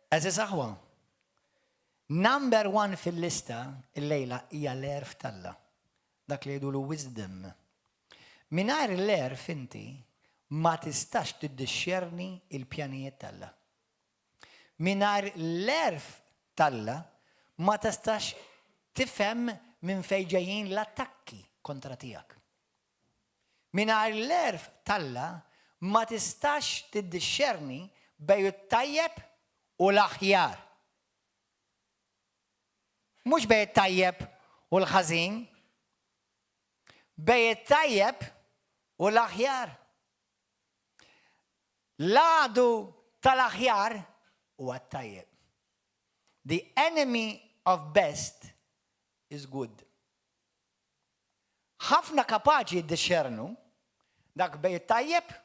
Eżis aħwa. Number 1 fil-lista il-lejla hija l-erf talla. Dak li jgħidu wisdom. Mingħajr l-erf inti ma tistax tiddixxerni il-pjanijiet talla. Mingħajr l-erf talla ma tistax tifhem minn fejn ġejjin l-attakki kontra tiegħek. Mingħajr l-erf talla ma tistax tiddixxerni bejn it-tajjeb u l-aħjar. Mhux bejn it-tajjeb u l-ħażin, bejn it-tajjeb u l-aħjar. L-għadu tal-aħjar huwa t-tajjeb. The enemy of best is good. Ħafna kapaċi jiddixxernu dak bejn it-tajjeb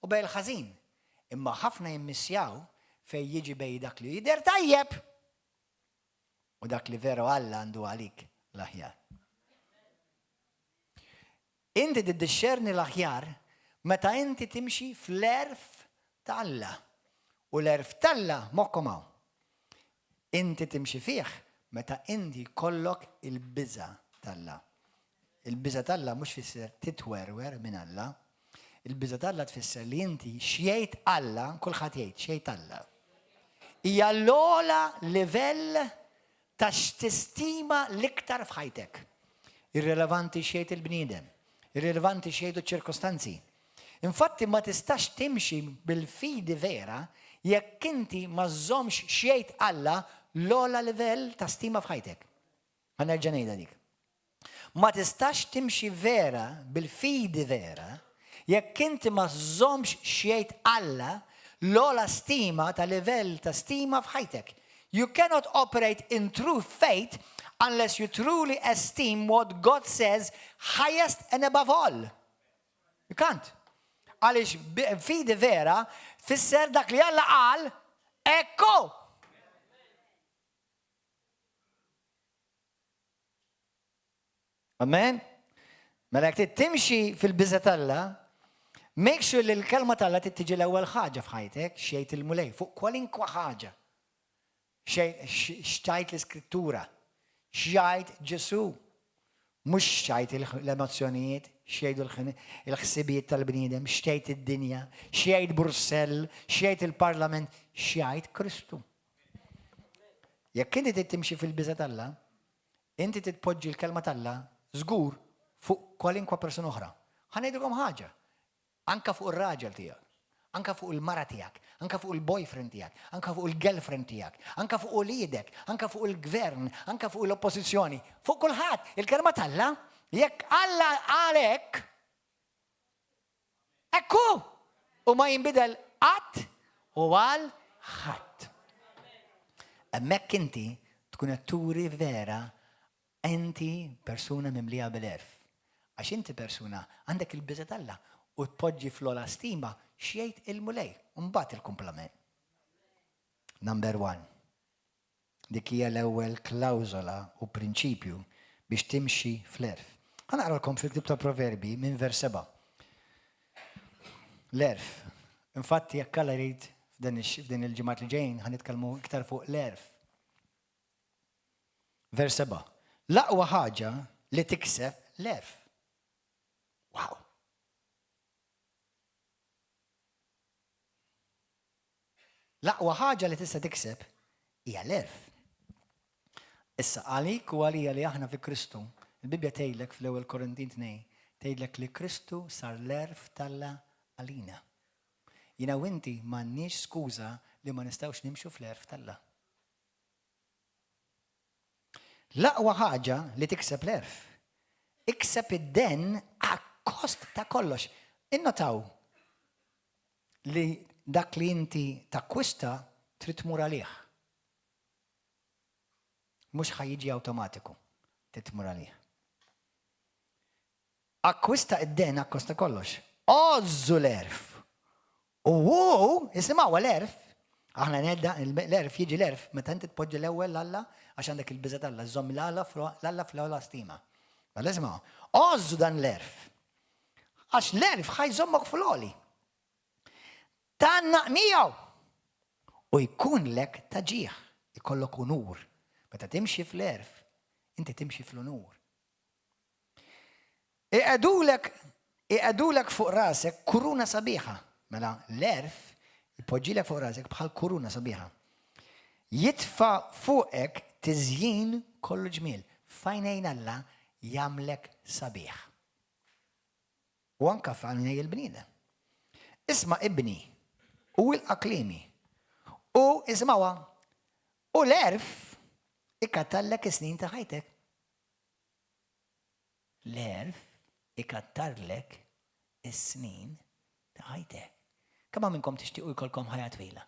u bejn il-ħażin. Imma ħafna jimmissjaw fejn jiġi bejn dak li jidher tajjeb u dak li veru Alla għandu għalik l-aħjar. Inti tiddixxerni l-aħjar meta inti timxi fl-erf ta' Alla. U l-erf talla mokkom hawn. Inti timxi fih meta inti kollok il-biża talla. Il-biża talla mhux fisser titwerwer minn Alla. Il-biża talla tfisser li inti xjejt Alla, kulħadd jgħid xjejt Alla. Hija l-ogħla livell ta' x'tistima l-iktar f'ħajtek. Irrelevanti xejn il-bniedem, irrelevanti xejn iċ-ċirkostanzi. Infatti ma tistax timxi bil-fidi vera jekk inti ma żommx xejn Alla l-ogħla livell ta' stima f'ħajtek. Ħanerġa' ngħidha dik. Ma tistax timxi vera bil-fidi vera jekk inti ma żommx xejn Alla l-ogħla stima ta' livell ta' stima f'ħajtek. You cannot operate in true faith unless you truly esteem what God says highest and above all. You can't. Għaliex fidi vera fisser dak li Alla qal ekku. Amen? Mela jekk timxi fil-biża Alla, make sure li l-kelma Alla tiġi l-ewwel ħaġa f'ħajtek xejn il-mulej fuq kwalinkwa ħaġa. Xtajt l-iskrittura, xajt Ġesu, mhux xajt l-emozzjonijiet, xejt il-ħsibijiet tal-bniedem, xejt id-dinja, xejt Brussell, xejt il-Parlament, xajt Kristu. Jekk inti timxi fil-biża Alla, inti titpoġġi l-kelma Alla żgur fuq kwalinkwa persuna oħra. Ħanejdilkom ħaġa, anka fuq ir-raġel tiegħek, anka fuq il-mara tiegħek, anka fuq il-boyfriend tiegħek, anka fuq il-girlfriend tiegħek, anka fuq uliedek, anka fuq il-gvern, anka fuq l-oppożizzjoni, fuq kulħadd. Il-kelma Alla, jekk Alla għalek, ekku, u ma jinbidel qatt u għal ħadd. Hemmhekk inti tkun qed turi vera enti persuna mimlija bil-erf. Għax inti persuna għandek il-biża Alla u tpoġġi fl-ogħla stima xjejt il-mulej, mbagħad il-kumplament. Number 1. Dik hija l-ewwel klawżola u prinċipju biex timxi fl-erf. Ħanaqralkom fil-ktieb ta' Proverbi minn vers 7. L-erf. Infatti jekk Alla jrid f'din il-ġimgħat li ġejjin ħanitkellmu iktar fuq l-erf. Vers 7. L-aqwa ħaġa li tikseb l-erf. Wow. L-aqwa ħaġa li tista' tikseb hija l-erf. Issa għalik u għalija li aħna fi Kristu, il-Bibja tgħidlek fl-ewwel Korintin 2, tgħidlek li Kristu sar l-erf Alla għalina. Jiena u inti m'għandniex skuża li ma nistgħux nimxu fl-erf Alla. L-aqwa ħaġa li tikseb l-erf. Ikseb id-den għakkost ta' kollox. Innotaw li dak li inti takkwista trid tmur għalih. Mhux ħajjiġi awtomatiku, trid tmur għalih. Akkwista id-den akkosta kollox. Ożżu l-erf. U isimgħu l-erf. Aħna nedda l-erf jiġi l-erf meta inti tpoġġi l-ewwel Alla għax għandek il-biża Alla, żomm l-Alla fl-ewwel stima. Mela isma', ożżu dan l-erf. Għax l-erf ħajżommok fl-għoli. Tannaq miegħu u jkun lek taġieħ, ikollok unur. Meta timxi fl-erf, inti timxi fl-unur. Iqadulek fuq rasek kuruna sabiħa. Mela l-erf ipoġġilek fuq rasek bħal kuruna sabiħa. Jitfa fuqek tiżjin kollu ġmiel. Fajnejn Alla jagħmlek sabiħ. U anka f'għajnej il-bniedem. Isma' ibni u l-aqlimi u ismawa u l-erf ikattarlek is-snin ta' ħajtek. L-erf ikattarlek is-snin ta' ħajtek. Kemm minnkom tixtiequ jkollkom ħajja twila?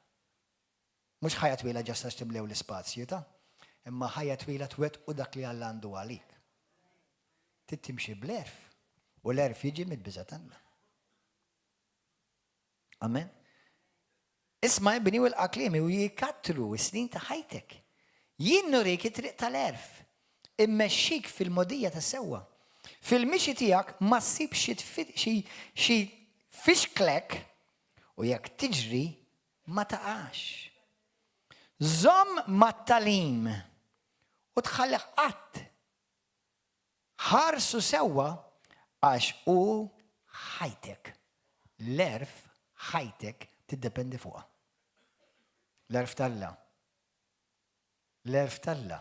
Mhux ħajja twila ġasta tiblew l-ispazju ta' imma ħajja twila twettqu dak li Alla għandu għalik. Tittimxi bl-erf u l-erf jiġi mid-biża' Alla. Amen. Isma' ibni u l-aqlimi u jikattru s-snin ta' ħajtek. Jien nurik it-triq tal-erf. Immexxik fil-modija tas-sewwa. Fil-mixi tiegħek ma ssibx xi fixklek u jekk tiġri ma taqax. Żomm mat-talim u tħalleh qatt. Ħarsu sewwa għax hu ħajtek. L-erf ħajtek tiddependi fuqha. L-erf talla. L-erf talla.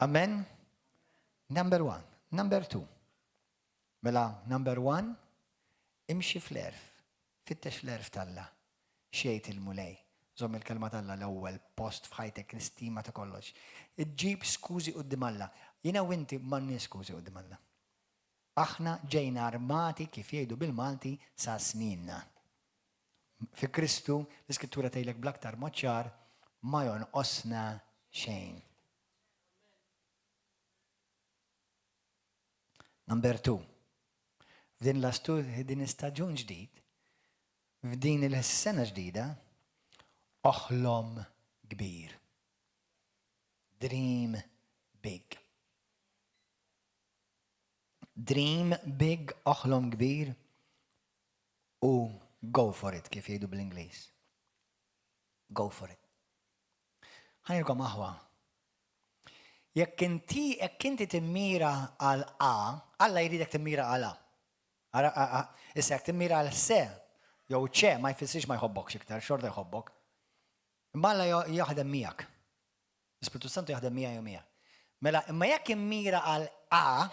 Amen? Number 1. Number 2. Mela, number 1, imxi fl-erf. Fittex l-erf talla. Xejt il-mulej. Żomm il-kelma talla l-ewwel post f'ħajtek l-istima ta' kollox. Iġġib skużi quddiem Alla. Jiena u inti m'għandniex skużi quddiem Alla. Aħna ġejna armati kif jgħidu bil-Malti sa' snina. Fi Kristu l-Iskrittura tgħidlek bl-aktar mod ċar ma jonqosna xejn. Number 2. F'din din istaġun ġdid, f'din il-sena ġdida, oħlom kbir. Dream big. Dream big, oħlom kbir u go for it, kif jgħidu bl-Ingliż. Go for it. Ħanilkom aħwa. Jekk inti timmira għal A, Alla jridek timmira għal A. Issa jekk timmira għal C, jew C ma jfissirx ma jħobbokx iktar, xorta jħobbok. Imma Alla jaħdem miegħek. L-Ispiritu Santu jaħdem miegħi u miegħek. Mela, imma jekk immira għal A,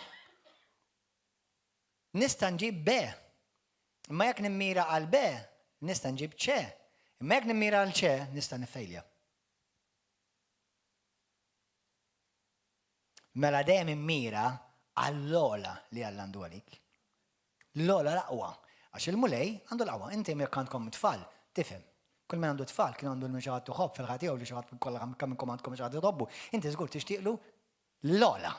nista' nġib B. Imma jekk nimmira għal B, nista' nġib C. Imma jekk nimmira għal C, nista' nifejlja. Mela dejjem immira għall-ola li Alla għandu għalik. L-ola l-aqwa. Għax il-mulej għandu l-aqwa. Inti jekk għandkom tfal, tifhem. Kull min għandu tfal kien għandu l-mixħat tuħobb fil-ħatijaw li xaħat kollha kemm minnkom għandkom mixħat tħobbu. Inti żgur tixtieqlu l-ola,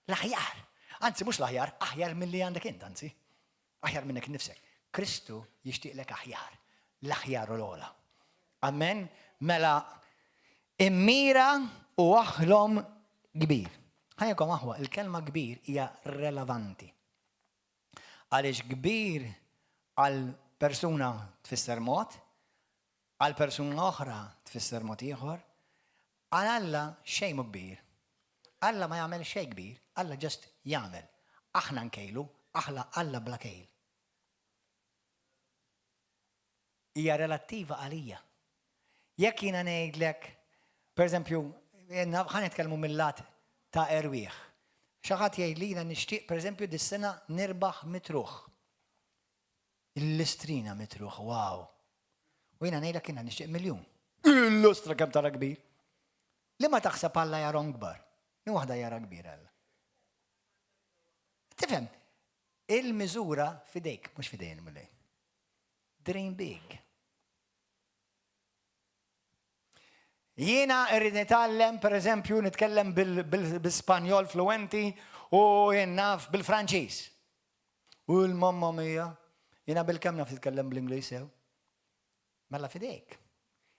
l-aħjar. Anzi mhux l-aħjar, aħjar milli għandek int, anzi. Aħjar minnek nifsek. Kristu jixtieqlek aħjar. L-aħjar u l-ola. Amen. Mela immira u aħlom kbir. Ħajkom aħwa, il-kelma kbir hija relevanti. Għaliex kbir għal persuna tfisser mod, għal persuna oħra tfisser mod ieħor, għal Alla xejn mhu kbir. Alla ma jagħmel xejn kbir, Alla ġust jagħmel. Aħna nkejlu, Alla bla kejl. Hija relattiva għalija. Jekk jiena ngħidlek, pereżempju, ħa nitkellmu mill-lat ta' erwieħ. Xi ħadd jgħidlina nixtieq pereżempju dis-sena nirbaħ mitruħ. Il-listrina mitruħ, wow. U jiena ngħidlek jiena nixtieq miljun. Il-lustra kemm tara kbir. Li ma taħseb Alla jarhom kbar. Min waħda jara kbir Alla. Tifhem, il-miżura fidejk, mhux fidejn mulej. Dream big. Jiena irrid nitgħallem, pereżempju, nitkellem bil-Spanjol fluenti u jien naf bil-Franċiż. U l-mamma mija, jiena bil-kemm naf titkellem bl-Ingliż sew. Mela fidejk.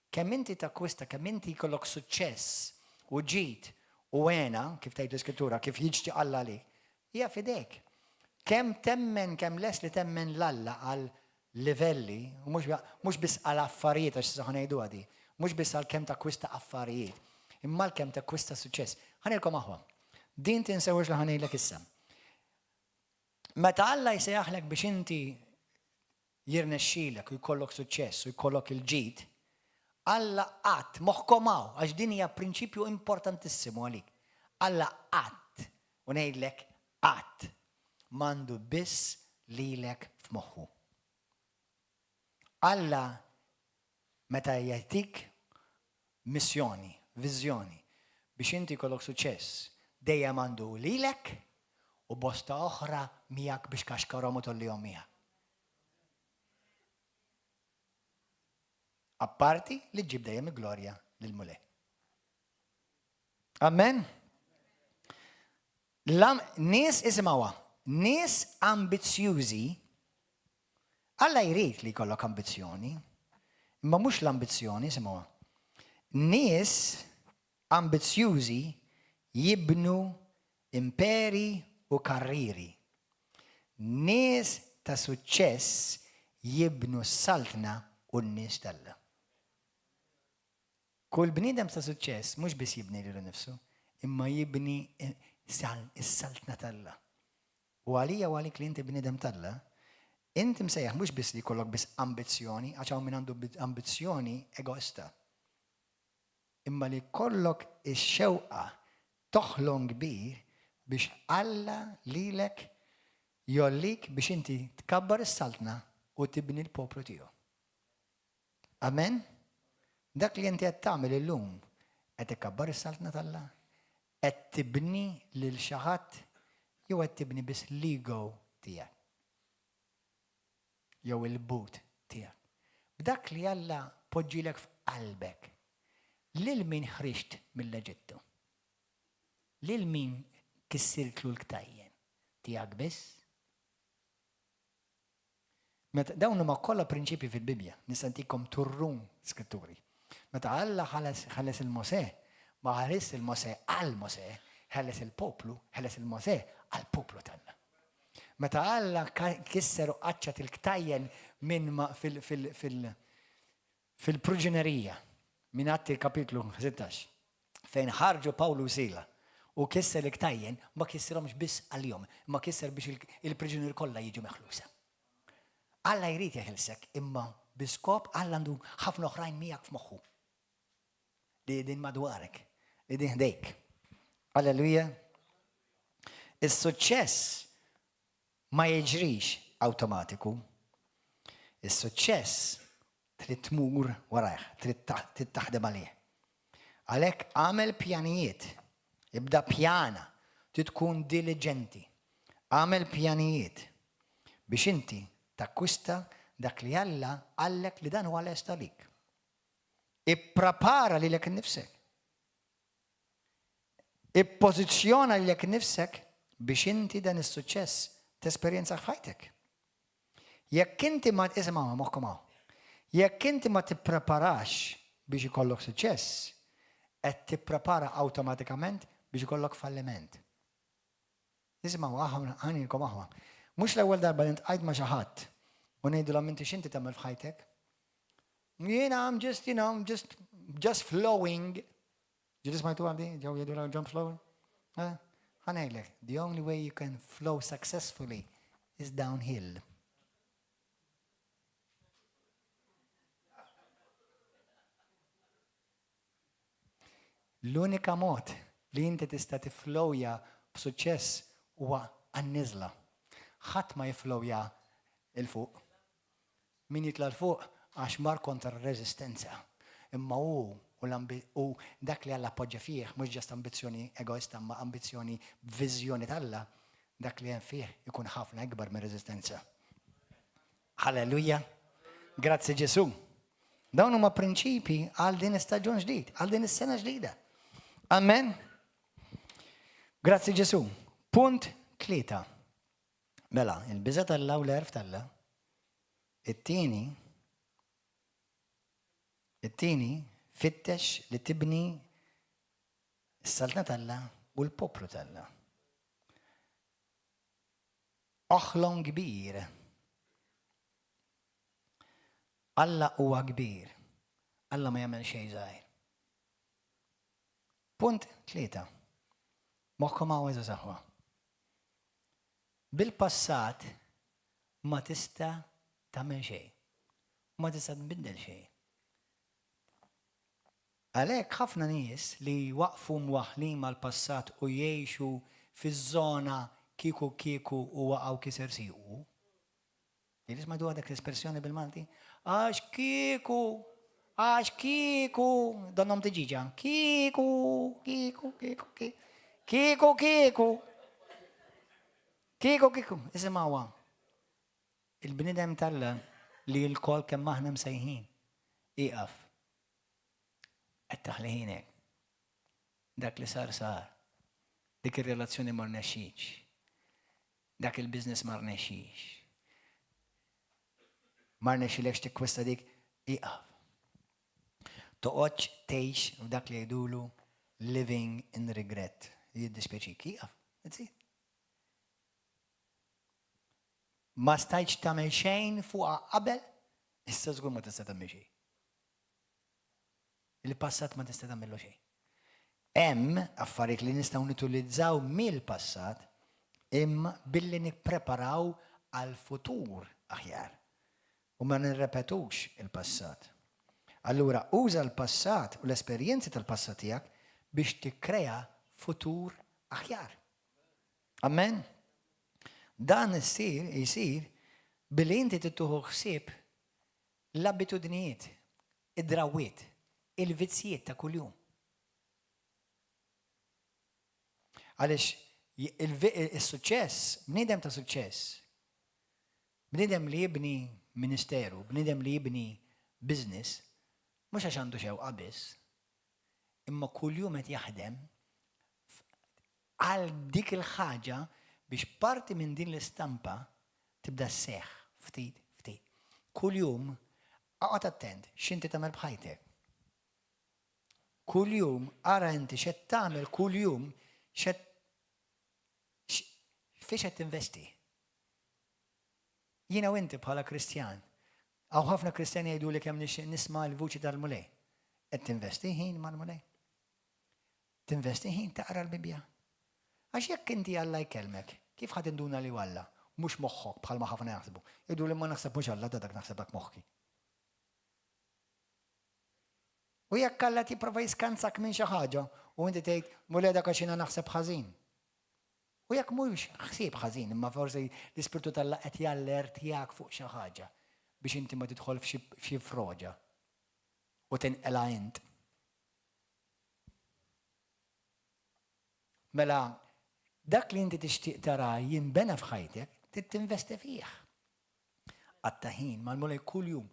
Kemm inti takkwista, kemm inti jkollok suċċess u ġid u għena, kif tgħid l-Iskrittura, kif jiġti Alla li, hija fidejk. Kemm temmen, kemm les li temmen l-Alla għal livelli, u mhux biss għal affarijiet għax saħna ngħidu għadi, mhux biss għal kemm t'akkwista affarijiet, imma għal kemm t'akkwista suċċess. Ħanilkom aħwa. Din tinsewx li ħanejlek issa. Meta Alla jsejjaħlek biex inti jirnexxilek u jkollok suċċess u jkollok il-ġid, Alla qatt moħħkom hawn għax din hija prinċipju importantissimu għalik. Alla qatt u ngħidlek qatt m'għandu biss lilek f'moħħu. Alla meta jagħtik missjoni, viżjoni biex inti jkollok suċċess, dejjem għandu lilek u bosta oħra miegħek biex kaxkarhom u tollihom miegħek. Apparti li ġib dejjem il-glorja lil mulej. Amen? Nies isimgħuha, nies ambizzjużi, Alla jrid li jkollok ambizzjoni, imma mhux l-ambizzjoni isimgħuha. Nies ambizzjużi jibnu imperi u karriri. Nies ta' suċċess jibnu s-saltna u n-nies talla. Kull bniedem ta' suċċess mhux biss jibni lilu nnifsu, imma jibni s-saltna talla. U għalija u għalik li inti bniedem talla, inti msejjaħ mhux biss li jkollok biss ambizzjoni, għax hawn min għandu ambizzjoni egoista. Imma li jkollok ix-xewqa toħlom kbir biex Alla lilek jollik biex inti tkabbar is-saltna u tibni l-poplu tiegħu. Amen? Dak li inti qed tagħmel illum qed ikkabbar is-saltna talla, qed tibni lil xi ħadd jew qed tibni biss l-ego tiegħek. Jew il-but tiegħek. B'dak li Alla poġġilek f'qalbek. Lil min ħriġt mill-Eġittu. Lil min kissirtlu l-ktajjen tiegħek biss. Dawn huma kollha prinċipji fil-Bibja, nistantikom turrun skritturi. Meta Alla ħales il-Mosè, ma ħares il-Mosè għal Mosè, ħales il-poplu, ħales il-Mosè għal poplu tagħna. Meta Alla kisser u qaċċat il-ktajjen minn fil-proġenerija minn Atti kapitlu 16 fejn ħarġu Pawlu u Sila u kisser il-ktajjen ma kissirhomx biss għal-jom, ma kisser biex il-proġenier kollha jiġu meħlusa. Alla jrid jeħilsek imma biskop Alla għandu ħafna oħrajn miegħek f'moħħu. Li din madwarek, li din ħdejk. Alleluja. Is-suċċess ma jiġrix awtomatiku. Is-suċċess trid tmur warajh, trid taħdem għalih. Għalhekk għamel pjanijiet, ibda pjana, trid tkun diligenti. Għamel pjanijiet biex inti takkwista dak li Alla għallek li dan huwa lest għalik. Ipprepara lilek innifsek. Ippożizzjona lilek innifsek biex inti dan is-suċċess tesperjenza f'ħajtek. Jekk inti ma isma' moħħkom hawn. Jekk inti ma tippreparax biex ikollok suċċess, qed tipprepara awtomatikament biex ikollok falliment. Isma'u ħanilkom aħwa. Mhux l-ewwel darba li ntqajt ma' xi ħadd u ngħidulhom inti x'inti tagħmel f'ħajtek. Jiena I'm just flowing. Ġi tismajtu għaldi? Ġew jgħidulha jump flowing? Ħanejlek, the only way you can flow successfully is downhill. L-unika mod li inti tista' tiflowja b'suċċess huwa għan-niżla. Ħadd ma jiflowja il-fuq. Min jitla l-fuq għax mar kontra r-reżistenza. Imma u dak li Alla appoġġja fih, mhux ġast ambizzjoni egoista, ma ambizzjoni b'viżjoni tal-Alla, dak li hemm fih ikun ħafna ikbar minn reżistenza. Halleluja. Grazzi Ġesu. Dawn huma prinċipi għal din istaġun ġdid, għal din is-sena ġdida. Amen. Grazzi Ġesu. Punt 3. Mela, il-biża tal-Alla u l-erf tal-Alla. It-tieni fittex li tibni s-saltna tal-Alla u l-poplu tal-Alla. Oħlom kbir. Alla huwa kbir. Alla ma jagħmel xejn żgħir. Punt 3. Moħħkom hawn saħwa. Bil-passat ma tista' tagħmel xejn. Ma tista' tbiddel xejn. Għalhekk ħafna nies li waqfu mwaħħlin mal-passat u jgħixu fiż-żona kieku u waqgħu kiser siequ. Jilis ma dak l-espressjoni bil-Malti? Għax kieku, donnom tiġiġa. Kieku. Isimawa. Il-bnidem talla li l-kol kemm aħna msejħin. Iqaf. Qed taħliħinek. Dak li sar. Dik ir-relazzjoni ma rnexxix. Dak il-business ma rnexxix. Marna xilekx tikkwista dik, iqaf. Toqgħodx tgħix f'dak li jgħidulu living in regret. Jiddispjaċik, iqaf. That's it. Ma stajtx tagħmel xejn fuqha qabel, issa żgur ma tista' tagħmel xejn. Il-passat ma tista' tagħmillu xejn. Hemm affarijiet li nistgħu nitulizzaw mill-passat imma billi nippreparaw għal futur aħjar. U ma nirrepetux il-passat. Allura, uża l-passat u l-esperjenzi tal-passat tiegħek biex tikkrea futur aħjar. Amen? Dan jisir billi inti tittuħu ħsieb l-abitudnijiet, id-drawiet, il-vizzijiet ta' kuljum. Għaliex il-suċċess, bniedem ta' suċċess, bniedem li jibni ministeru, bnidem li jibni business, mhux għax għandu xewqa biss, imma kuljum qed jaħdem għal dik il-ħaġa biex parti minn din l-istampa tibda sseħħ ftit. Kuljum aqgħod attent x'inti tagħmel bħajtek. Kuljum ara inti x'qed tagħmel kuljum fiex qed tinvesti. Jiena u inti bħala Kristjan, għaw ħafna Kristjani jgħidu li kemm nisma' l-vuċi tal-mulej. Qed tinvesti ħin mal-mulej. Tinvesti ħin taqra l-Bibja. Għax jekk inti Alla jkellmek, kif ħad induna li Alla, mhux moħħok bħalma ħafna jaħsbu. Jgħidu li ma naħseb mhux Alla dak naħsebek moħħi. U jekk Alla tipprova jiskanzak minn xi ħaġa u inti tgħid mulej dak għax jiena naħseb ħażin. U jekk mhux ħsieb ħażin, imma forsi l-Ispirtu tal-Alla qed jallertjak fuq xi ħaġa biex inti ma tidħol f'xi froġa u tinqela int. Mela dak li inti tixtieq tara jinbena f'ħajtek, trid tinvesti fih. Għatta ħin mal-mulej kuljum.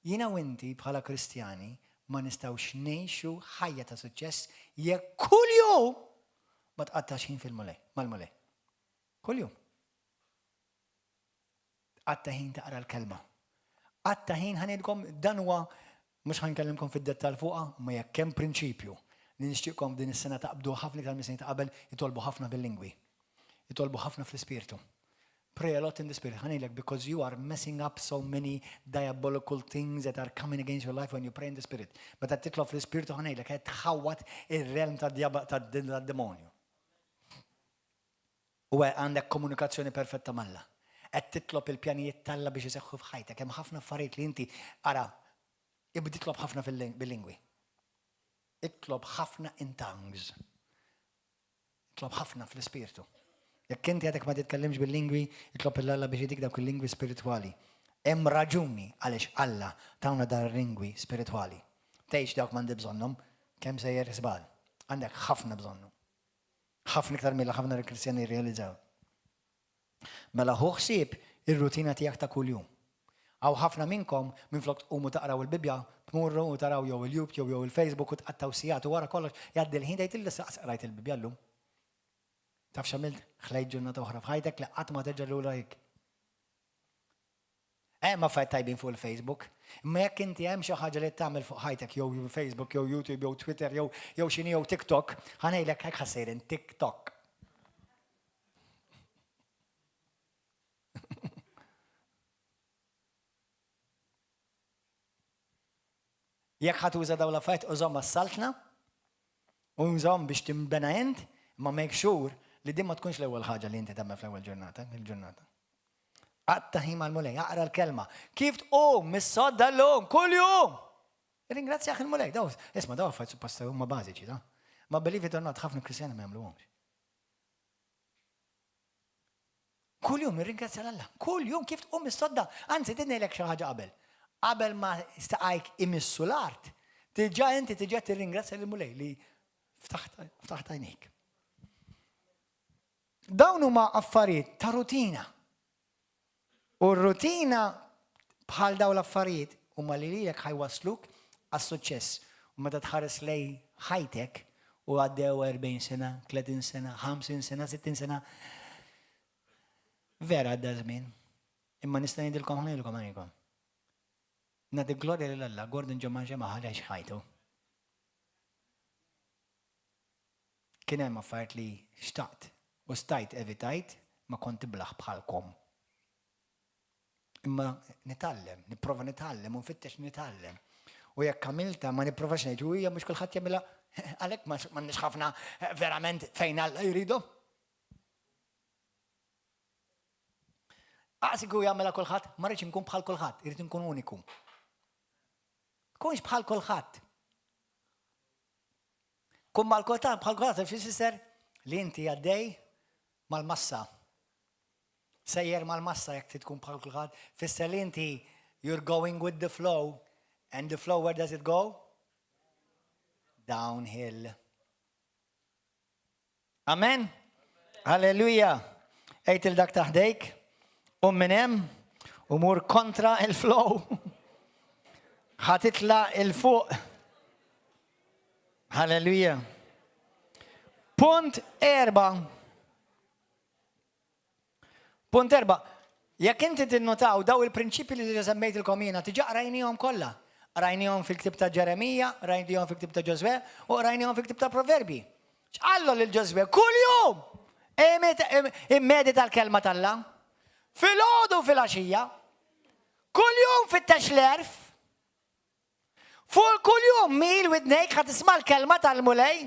Jiena u inti bħala Kristjani ma nistgħux ngħixu ħajja ta' suċċess jekk kuljum ma tqattax ħin fil-mulej, mal-mulej. Kuljum. Għatta ħin taqra l-kelma. Għatta ħin ħanedkom dan huwa mhux ħankellimkom fid-dettal fuqha, ma jekk hemm prinċipju li nixtieqkom din is-sena taqbdu ħafna iktar mis-sena ta' qabel jitolbu ħafna bil-lingwi. Jitolbu ħafna fl-ispirtu. Pray a lot in the spirit. Ħanejlek because you are messing up so many diabolical things that are coming against your life when you pray in the spirit. Meta titlob fl-ispirtu ħanejlek qed tħawwat ir-realm tad-demonju. U għandek komunikazzjoni perfetta malla. Qed titlob il-pjanijiet talla biex iseħħu f'ħajtek. Hemm ħafna affarijiet li inti ara ibdi titlob ħafna bil-lingwi. Itlob ħafna in tongues. Itlob ħafna fl-ispirtu. Jekk inti għadek ma titkellimx bil-lingwi, itlob il-Alla biex jidik dawk il-lingwi spirituali. Hemm raġuni għaliex Alla tawna dar lingwi spirituali. Tgħix dawk m'għandi bżonnhom, kemm sejjer żbal. Għandek ħafna bżonnhom. Ħafna iktar milha ħafna Kristjani jirrealizzaw. Mela ħsieb ir-rutina tiegħek ta' kuljum. Għaw ħafna minnkom minflok tqumu taqraw il-Bibja, tmurru u taraw jew il-YouTube jew il-Facebook u tqattaw sigħat u wara kollox jgħaddi l-ħin tgħid illa qrajt il-Bibja llum. Taf x'għamilt ħlejt ġurnata oħra f'ħajtek li qatt ma terġa' lura hekk. Ma fajt tajbin fuq il-Facebook. Imma jekk inti hemm xi ħaġa li tagħmel fuq ħajtek jew Facebook jew YouTube jew Twitter jew x'inhi jew TikTok, ħanejlek hekk ħassejrin TikTok. Jekk ħatuża dawn l-affarijiet użhom għas-saltna u użhom biex timbena int, ma make sure li din ma tkunx l-ewwel ħaġa li inti tagħmel fl-ewwel ġurnata, il-ġurnata. Qatta ħin mal-mulej, aqra l-kelma. Kif tqum mis-sodda llum kull jum. Ringrazzjah il-mulej. Daw, isma' daw affarijiet suppost huma bażiċi, da. Ma believe it or not, ħafna Kristjani ma jagħmluhomx. Kull jum irringrazzja l-Alla. Kull jum kif tqum mis-sodda. Anzi, tidnejlek xi ħaġa qabel. Qabel ma staqajk imissu l-art, tiġa inti tiġa tirringrazzja lill-mulej li ftaħt għajnejk. Dawn huma affarijiet ta' rutina. U r-rutina bħal dawn l-affarijiet huma li lilek ħajwasluk għas-suċċess. U meta tħares lej ħajtek u għaddew 40 sena, 30 sena, 50 sena, 60 sena. Vera għadda żmien. Imma nista' ngħidilkom ħanilkom. Nagħti glorja lil Alla, Gordon Ġomman ġemma ħalex ħajtu. Kien hemm affarijiet li xtaqt u stajt evitajt ma kont iblaħ bħalkom. Imma nitgħallem, nipprova nitgħallem u nfittex nitgħallem. U jekk għamilta ma nipprovax ngħid hija mhux kulħadd jagħmilha għalhekk m'għandniex ħafna verament fejn Alla jridu. Għasiku jagħmilha kulħadd, ma rridx inkun bħal kulħadd, irid inkun uniku. Kunx bħal kulħadd. Kun mal-kulħadd bħal kulħadd ifisser li inti għaddej mal-massa. Sejjer mal-massa jekk tkun bħal kulħadd, fisser li inti you're going with the flow, and the flow where does it go? Downhill. Amen? Halleluja. Ejt il-dak taħdejk, minn hemm u mur kontra il-flow. ħatitla il-fuq. Halleluja. Punt 4. Jekk inti tinnotaw daw il-prinċipji li semmejtilkom jiena tiġa rajnihom kollha. Rajnihom fil-ktib ta' Ġeremija, rajnihom fil-ktib ta' Ġoswe u rajnihom fil-ktib ta' Proverbi. X'qallu lil Ġoswe kull jum immedita l-kelma tal-Alla. Fil-ħodu fil-għaxija, kull jum fit-tex l-erf, fuq kull jum mil widnejk ħat isma' l-kelma tal-mulej.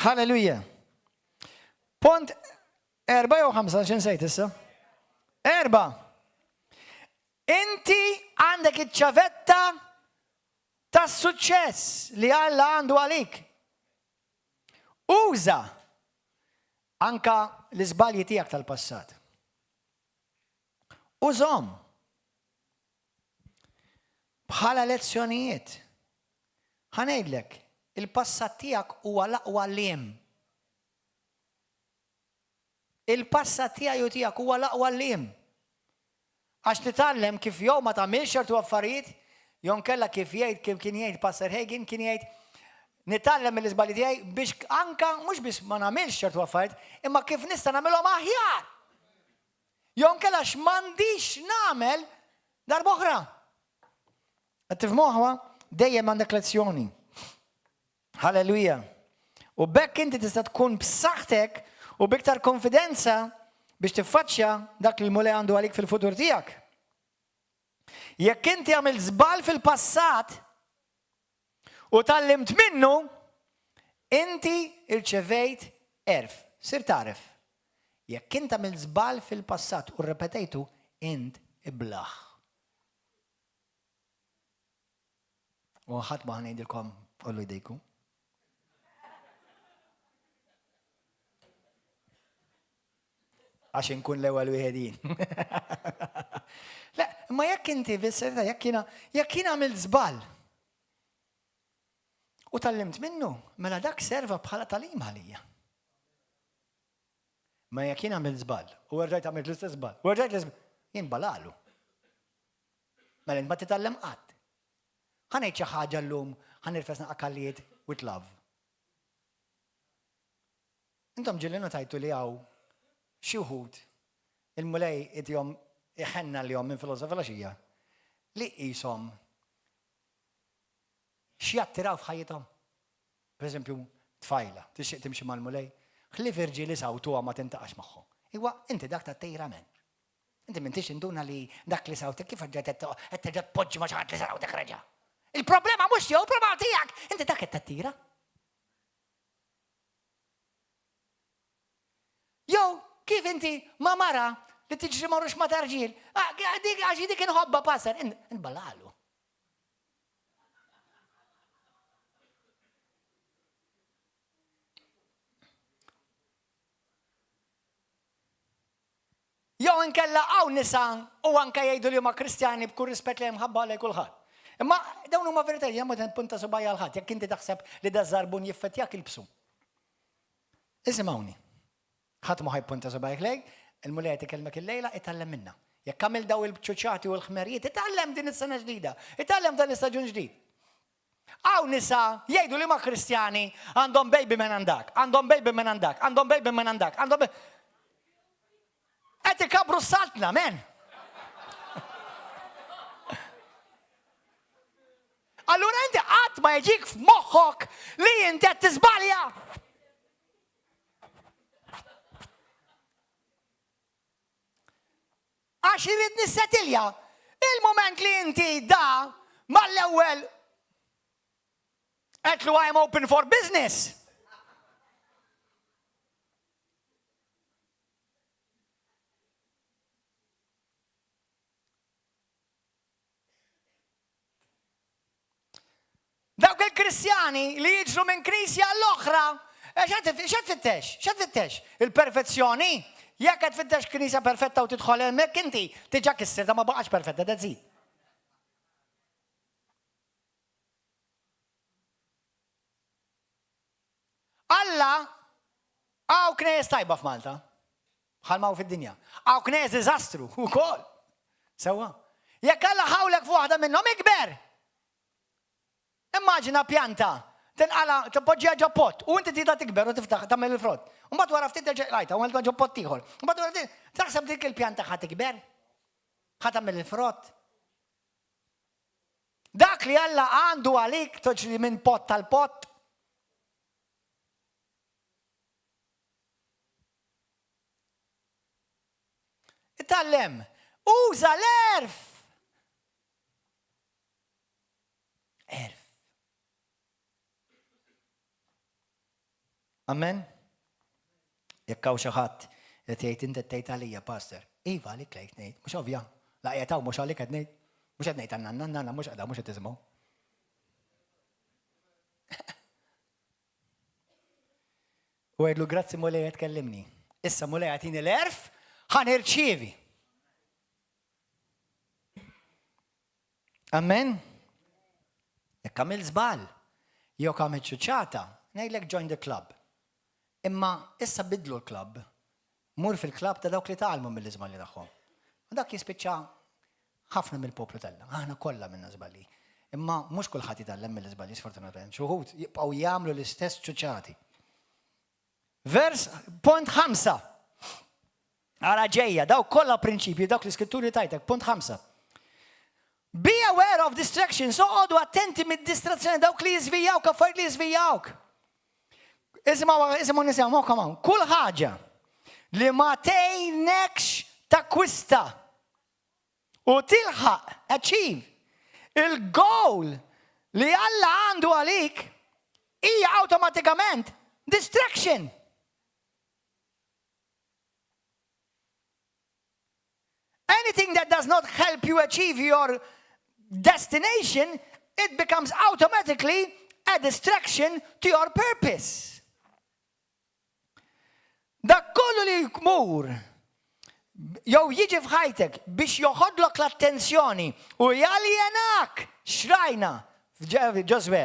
Halleluja. Punt 4 u 5, x'insejt issa? 4. Inti għandek iċ-ċavetta tas-suċċess li Alla għandu għalik. Uża anka l-iżbalji tiegħek tal-passat. Użhom bħala lezzjonijiet. Ħanejdlek, il-passat tiegħek huwa l-aqwa liem. Il-passat tiegħi u tiegħek huwa l-aqwa liem. Għax titgħallem kif jew ma tagħmilx ċertu affarijiet, jew kella kif kien jgħid Pastor Hagin kien jgħid nitgħallem mill-iżbalji tiegħi biex anka mhux biex ma nagħmilx ċertu affarijiet, imma kif nista' nagħmilhom aħjar. Jew kella x'm'għandix nagħmel darb'oħra. Qed tifhmuha dejjem għandek lezzjoni. Halleluja. U bekk inti tista' tkun b'saħħtek u b'iktar konfidenza biex tiffaċċja dak li l-mulej għandu għalik fil-futur tiegħek. Jekk inti għamil żball fil-passat u tallimt minnu, inti irċevejt erf, sir taref. Jekk inti għamil żball fil-passat u rrepetejtu, int iblaħ. U ħadd ma ħanejdilkom ollu jdejku. Għax inkun l-ewwel wieħedin. Le, ma jekk inti fis-serta jekk jiena għamilt żball u tallimt minnu, mela dak serva bħala talim għalija. Ma jekk jiena għamilt żball u rġajt għamilt l-istess żball, u rġajt l-istess jien balalu. Mela int ma titgħallem qatt. Ħanejt xi ħaġa llum ħanirfes naqkallijiet with love. Intom ġilli notajtu li hawn xi wħud il-mulej idjom iħenna li jom minn filosofija li qishom x'jattiraw f'ħajjithom. Per eżempju, tfajla, tixtieq timxi mal-mulej, ħli virġieli sawtuha ma tintaqax magħhom. Iwa, inti dak tat-tira men. Inti m'intix induna li dak li sawtek kif ġġet qed ġġet poġġi ma' xi ħadd li sawtek reġa'. Il-problema mhux jew il-problema tiegħek, inti dak qed tattira. Jew kif inti ma' mara li tiġri marrux ma' tarġiel, għax dik inħobba passer, inballalu. Jew inkella hawn nisa u anke jgħidu li huma Kristjani b'kull rispett li hemm ħabba għal kulħadd. Imma dawn huma veritajiet jagħmlu punta subajja għal ħadd jekk inti taħseb li da żarbun jiffettjak ilbsu. Isimgħuni. Ħadd ma ħajpunta subajjek lejk, il-mulej tikellmek il-lejla itgħallem minnha. Jekk għamil daw il-bċuċċati u l-ħmerijiet, itgħallem din is-sena ġdida, itgħallem dan l-istaġun ġdid. Hawn nisa jgħidu li ma Kristjani għandhom baby minn għandak, għandhom baby minn għandak, għandhom baby minn għandak, għandhom qed ikabru s-saltna, men. Allura inti qatt ma jiġik f'moħħok li inti qed tiżbalja. Għax irid nissetilja il-moment li inti da mal-ewwel qedlu I'm open for business. Dawk il-Kristjani li jiġru minn knisja għall-oħra, x'qed tfittex? Il-perfezzjoni? Jekk qed tfittex knisja perfetta u tidħol hemmhekk inti tiġa kisser ta' ma baqgħax perfetta da żid. Alla hawn knies tajba f'Malta. Bħalma fid-dinja. Hawn knies diżastru wkoll. Sewwa. Jekk Alla ħawlek f'waħda minnhom ikber. Immaġina pjanta, tinqala tpoġġiha ġo pott, u inti tida tikber u tiftaħ tagħmel il-frott. Mbagħad wara ftit terġa' qrajta u għamilha ġo pott ieħor. Mbagħad wara taħseb dik il-pjanta ħadd tikber? Ħadd tagħmel il-frott? Dak li Alla għandu għalik toġri minn pott tal-pott. Itgħallem, uża l-erf. Erf. Amen? Jekk hawn xi ħadd li tgħid inti tgħid għalija pastor, iva għalik lejt ngħid, mhux ovvja. La qiegħed hawn mhux għalik qed ngħid. Mhux qed ngħid għan-nanna mhux qiegħda mhux qed tisimgħu. U għedlu grazzi mulej qed kellimni. Issa mulej għatini l-erf ħanirċievi. Amen? Jekk għamil żball, jew għamil ċuċċata, ngħidlek join the club. Imma issa bidlu l-klabb. Mur fil-klabb ta' dawk li tgħallmu mill-iżbalji tagħhom. U dak jispiċċa ħafna mill-poplu tella. Aħna kollha minna żbalji. Imma mhux kulħadd jitgħallem mill-iżbalji sfortunatament. Xi wħud jibqgħu jagħmlu l-istess ċuċċati. Vers punt 5. Ara ġejja, dawk kollha prinċipji, dawk l-iskritturi tajtek, punt 5. Be aware of distractions, so għodu attenti mid-distrazzjoni dawk li jizvijawk, affarijiet li jizvijawk. Ismaw nisimgħu kaman. Kull ħaġa li ma tgħinekx takkwista u tilħaq achieve il-goal li Alla għandu għalik hija awtomatikament distraction. Anything that does not help you achieve your destination, it becomes automatically a distraction to your purpose. Dak kollu li jkmur, jew jiġi f'ħajtek biex joħodlok l-attenzjoni u jaljenak xrajna f'Ġoswe,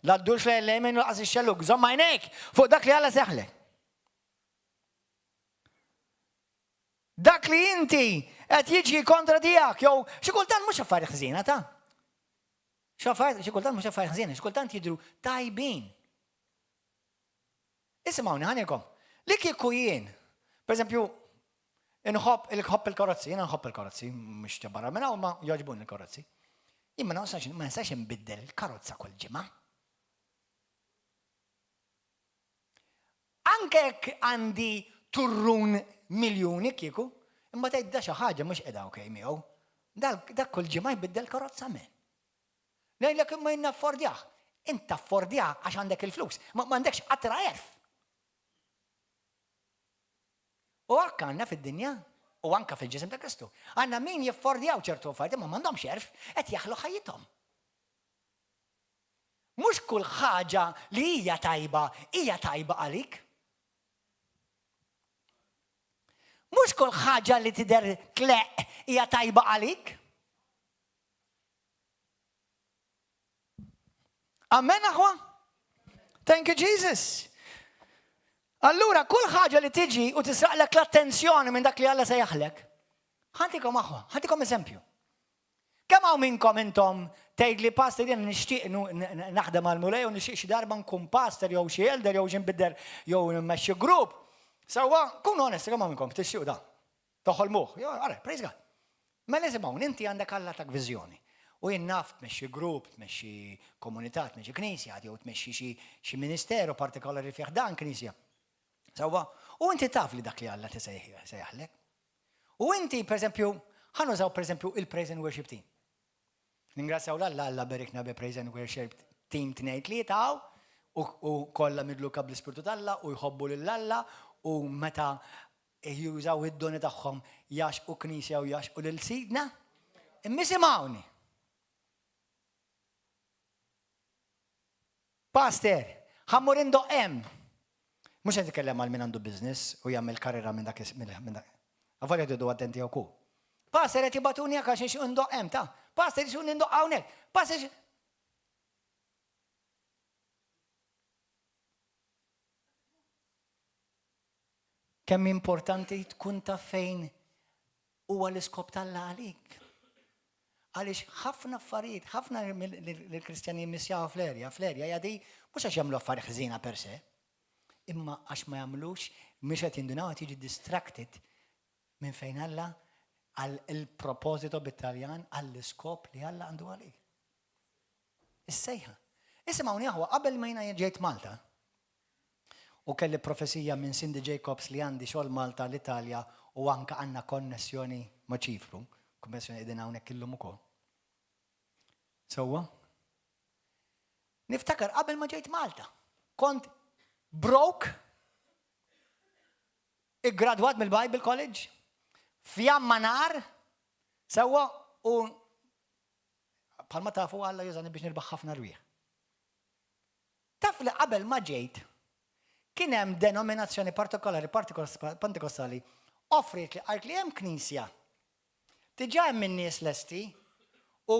l-għaddux l-lemin u l-qas ix-xelluk, żomm għajnejk fuq dak li Alla seħlek. Dak li inti qed jiġi kontra tiegħek jew xi kultant mhux affarijiet ħżiena ta'. Xi kultant mhux affarijiet ħżiena, xi kultant jidhru tajbin. Isimgħuni ħanilkom. Li kieku jien, pereżempju, nħobb il-karozzi, jiena nħobb il-karozzi, mhux barra minn hawn ma jogħġbuni il-karozzi. Jien ma nistax inbiddel il-karozza kull ġimgħa. Anke jekk għandi turrun miljuni kieku, imma tgħidda xi ħaġa mhux qiegħda okej miegħu. Dak kull ġimgħa jbiddel karozza men. Ngħidlek imma jien affordjah. Int affordjah għax għandek il-flus, ma m'għandekx qatra erf. U hekk għandna fid-dinja, u anke fil-ġisem ta' Kristu. Għandna min jiffordjaw ċertu affarijiet ma m'għandhomx erf qed jaħlu ħajjithom. Mhux kull ħaġa li hija tajba għalik. Mhux kull ħaġa li tidher tleq hija tajba għalik. Amen aħwa? Thank you Jesus. Allura kull ħaġa li tiġi u tisraqlek l-attenzjoni minn dak li Alla sejjaħlek. Ħantikom aħwa, ħantikom eżempju. Kemm hawn minnkom intom tgħid li pastor jien nixtieq naħdem għall-mulej u nixtieq xi darba nkun pastor jew xi elder jew xi nbidder jew nmexxi grupp. Sewwa, kun onest, kemm hawn minnkom tixtiequ da. Toħolmuh. Jo, ara, praise God. Mela isimgħu, inti għandek Alla tak viżjoni. U jien naf tmexxi grupp, tmexxi komunità, tmexxi knisja, jew tmexxi xi ministeru partikolari fih dan knisja. Sewwa, u inti taf li dak li Alla tisejjaħlek. U inti, pereżempju, ħanużaw pereżempju il-Praise and Worship Team. Ningrazzjaw Alla berikna bi Praise and Worship Team tnejn li taw u kollha midluka bl-Ispirtu tal-Alla u jħobbu lil Alla u meta jużaw id-doni tagħhom jaxqu knisja u jaxqu lil sidna. Immisimgħuni. Pastor, ħammur indoq hemm. Mhux qed nitkellem għal min għandu business u jagħmel karriera minn dak. Avolja jdu attenti wkoll. Pastor qed jibatuni jekk għax indoq hemm ta'. Pastor jixu nindoq hawnhekk. Pastor kemm importanti tkun ta' fejn huwa l-iskop tal-Alla għalik. Għaliex ħafna affarijiet, ħafna l-Kristjani jmissjaw fl-erja jadi mhux għax jagħmlu affarijiet ħżiena per se, imma għax ma jagħmlux mhux qed jindunaw qed jiġi distracted minn fejn Alla għal il-proposito bit-Taljan għall-iskop li Alla għandu għalik. Is-sejħa. Isimgħuni aħwa qabel ma jiena ġejt Malta u kelli profesija minn Cindy Jacobs li għandi xogħol Malta l-Italja u anke għandna konnessjoni ma' Ċipru, konnessjoni qegħdin hawnhekk illum ukoll. Sewwa? Niftakar qabel ma ġejt Malta, kont broke, iggradwat mill-Bible College, fjamma nar, sewwa u bħalma tafu Alla jużani biex nirbaħ ħafna rwieħ. Taf li qabel ma ġejt kien hemm denominazzjoni partikolari pentekostali offrit li għalt li hemm knisja. Diġà hemm in-nies lesti u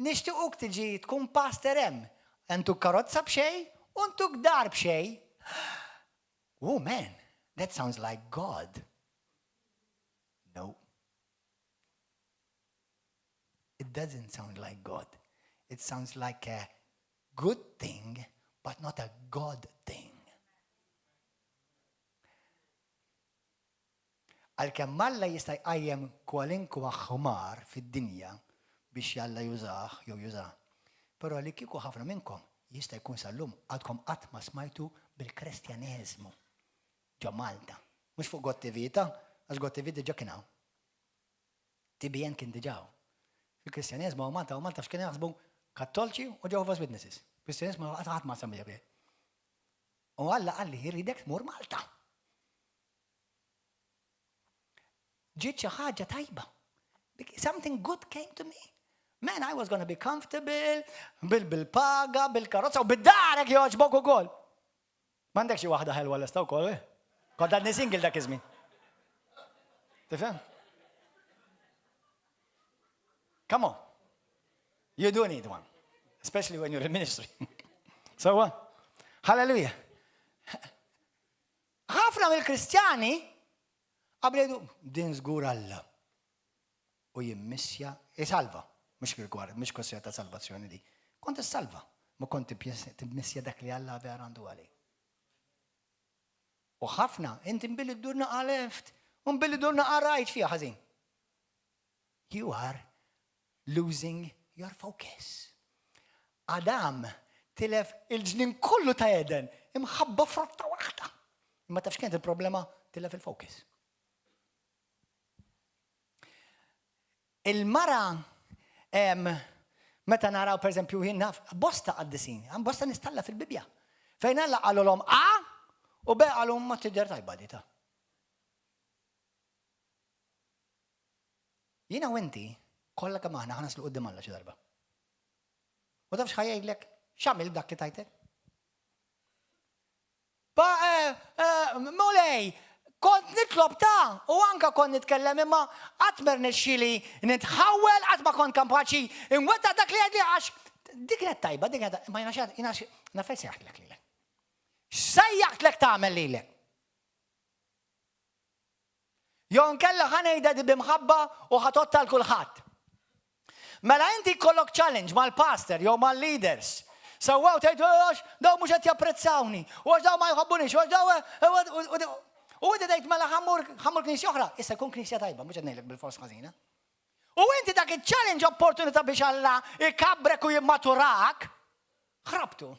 nixtiequk tiġi tkun pastor hemm. Entuk karozza b'xejn u ntuk dar b'xejn. Oh man, that sounds like God. No. It doesn't sound like God. It sounds like a good thing, but not a God thing. Għalkemm Alla jista' jqajjem kwalinkwa ħmar fid-dinja biex Alla jużah jew jużah. Però li kieku ħafna minnkom jista' jkun sal-lum għadkom qatt ma smajtu bil-Kristjaneżmu ġo Malta. Mhux fuq God TV għax God TV diġà kien hawn. TBN kien diġà. Fil-Kristjaneżmu u Malta f'x'kien jaħsbu Kattolċi u Jehovah's Witnesses. Kristjaneżmu qatt ma semmija bih. U Alla qal li jridek tmur Malta. Ġiet xi ħaġa tajba. Something good came to me. Man, I was going to be comfortable, bil-paga, bil-karozza, u bid-darek joġbok ukoll. M'għandek xi waħda ħelwa lesta wkoll, Kont għadni single dak iż-żmien. Tifhem? Come on. You do need one. Especially when you're in ministry. So what? Hallelujah. Ħafna mill-Kristjani qabledu din żgur Alla u jimmissja salva, mhux rigward, mhux kwestjoni ta' salvazzjoni di. Kont issalva, ma kont timmissja dak li Alla vera għandu għalik. U ħafna inti mbilli ddurna left u mbilli ddurna right fiha ħażin. You are losing your focus. Adam tilef il-ġnien kollu ta' Eden imħabba frotta waħda. Ma tafx kienet il-problema tilef il-focus. Il-mara meta naraw pereżempju jien naf bosta qaddisin, bosta nistalla fil-Bibja. Fejn Alla qalulhom u be qalhom ma tidher tajba dita. Jiena u inti kollha kemm aħna ħanaslu quddiem Alla xi darba. U tafx ħajjgħidlek x'għamil b'dak li tajtek? Mulej, kont nitlob u anka kont nitkellem imma qatt ma rnexxieli nitħawwel qatt ma kont kampaċi inwettaq dak li għadli għax dik kienet tajba, dik kienet ma jinax nafes jaħdlek lilek. X'sejjaħtlek tagħmel lilek? Jew nkella ħanejda di bimħabba u ħatotta l kulħadd. Mela inti kollok challenge mal-pastor jew mal-leaders. Sewwew tgħid daw mhux qed japprezzawni, u għax daw ma jħobbunix, u għax daw u inti tgħid mela ħammur knisja oħra, issa jkun knisja tajba, mhux qed ngħidlek bil-fors ħażina. U inti dak il-challenge opportunità biex Alla ikabbrek u jimmaturak, ħrabtu.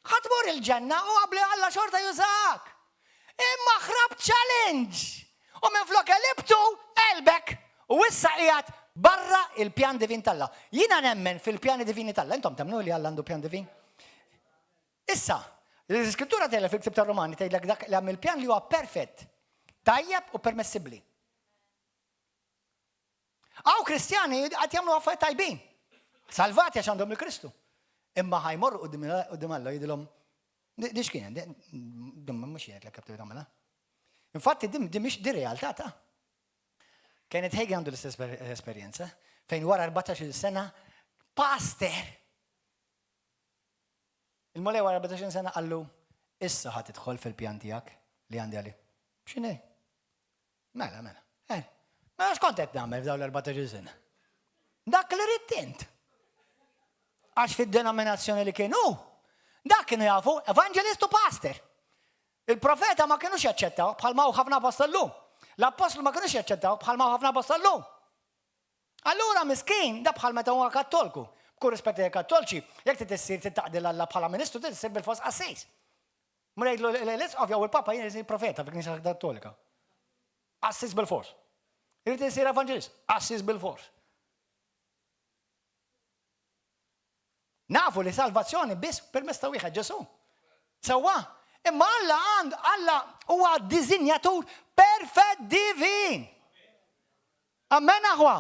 Ħatmur il-ġenna u qabli Alla xorta jużak. Imma ħrab challenge. U minflok elibtu qalbek u issa qiegħed barra il-pjan divin talla. Jiena nemmen fil-pjani divini talla. Intom temnu li Alla għandu pjan divin? Issa, l-iskrittura tgħidlek fil-Ktieb tar-Romani tgħidlek dak li hemm il-pjan li huwa perfett, tajjeb u permessibbli. Aw Kristjani qed jagħmlu affarijiet tajbin. Salvati għax għandhom il-Kristu. Imma ħajmorru quddiem Alla jgħidilhom dix kien, mhux jgħidlek kif tagħmilha. Infatti di mhix di realtà ta'. Kienet Hagin għandu l-istess esperjenza fejn wara 14 sena pastor. Il-mulej wara 14 sena qallu issa ħadd tidħol fil-pjan tiegħek li għandi għalih. X'inhi? Mela. Ma x'kont qed nagħmel f'dawn l-14 sena? Dak li rid int. Għax fid-denominazzjoni li kienu, dak kienu jafu evangelist u pastor. Il-profeta ma kienux jaċċettaw bħalma hu ħafna apostollu. L-apostol ma kienux jaċċettaw bħalma hu ħafna apostollu. Allura miskin da bħal meta huwa kattolku. B'kull rispett lil kattolċi, jekk tissir titaqdil Alla bħala ministru tissir bil-fos assis. Mur jgħidlu l-isqaf jew il-papa jien isir profeta fil-Knisja Kattolika. Assis bil-fors. Irid isir evanġelist, assis bil-fors. Nafu li salvazzjoni biss permezz ta' wieħed Ġesu. Sewwa, imma Alla huwa diżinjatur perfett divin. Amen aħwa.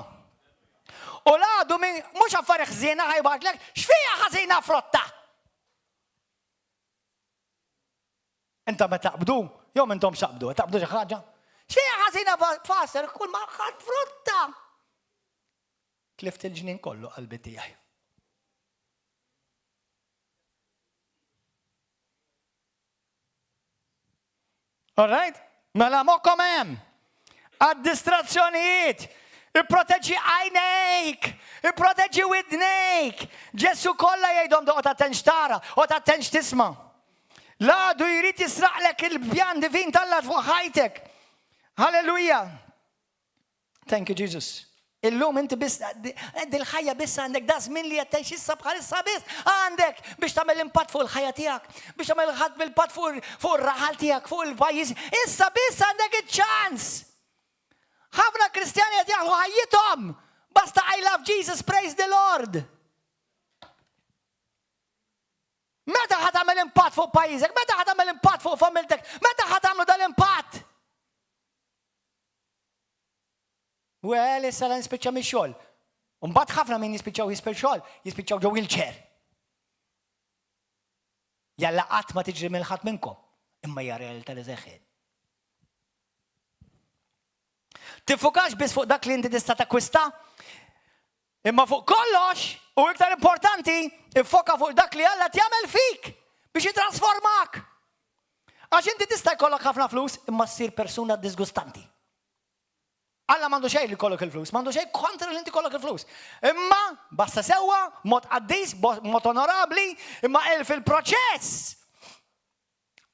U laqdu minn mhux affarijiet ħżiena ħajbatlek x'fija ħażina frotta. Inta ma taqbdu, jew intom xaqbdu, taqbdu xi ħaġa. X'fija ħażina tfasser kull ma ħadd frotta. Tlift il-ġnien kollu qalbi tiegħi. All right? Mela mokkom hemm. Għad-distrazzjonijiet. Ipproteġġi għajnejk. Ipproteġġi widnejk. Ġesu kollha jgħidhom doqgħod attenx tara, qgħod attenx tisma'. Laqdu jrid jisraqlek il-pjan divin tal-Alla fuq ħajtek. Halleluja. Thank you, Jesus. Illum inti biss dil-ħajja biss għandek da żmien li qed tgħix issa bħalissa biss għandek biex tagħmel impatt fuq il-ħajja tiegħek, biex tagħmel impatt fuq ir-raħal tiegħek, fuq il-pajjiż. Issa biss għandek iċ-ċans. Ħafna Kristjani qed jaħlu ħajjithom. Basta I love Jesus, praise the Lord. Meta ħad tagħmel impatt fuq pajjiżek? Meta ħad tagħmel impatt fuq familtek? Meta ħad tagħmlu dal-impatt? Well, issa nispiċċa mix-xogħol. Mbagħad ħafna min jispiċċaw xogħol, jispiċċaw ġew wheelchair. Jalla qatt ma tiġri mill ħadd minnkom, imma hija realtà li seħħet. Tiffukax biss fuq dak li inti tista' takkwista, imma fuq kollox u iktar importanti, iffoka fuq dak li Alla tjagħmel fik biex jitrasformak. Għax inti tista' jkollok ħafna flus imma ssir persuna disgustanti. Alla m'għandu xejn li kollok il-flus, m'għandu xejn kontra li inti kollok il-flus. Imma basta sewwa, mod qaddis, mod onorabbli, imma fil-proċess.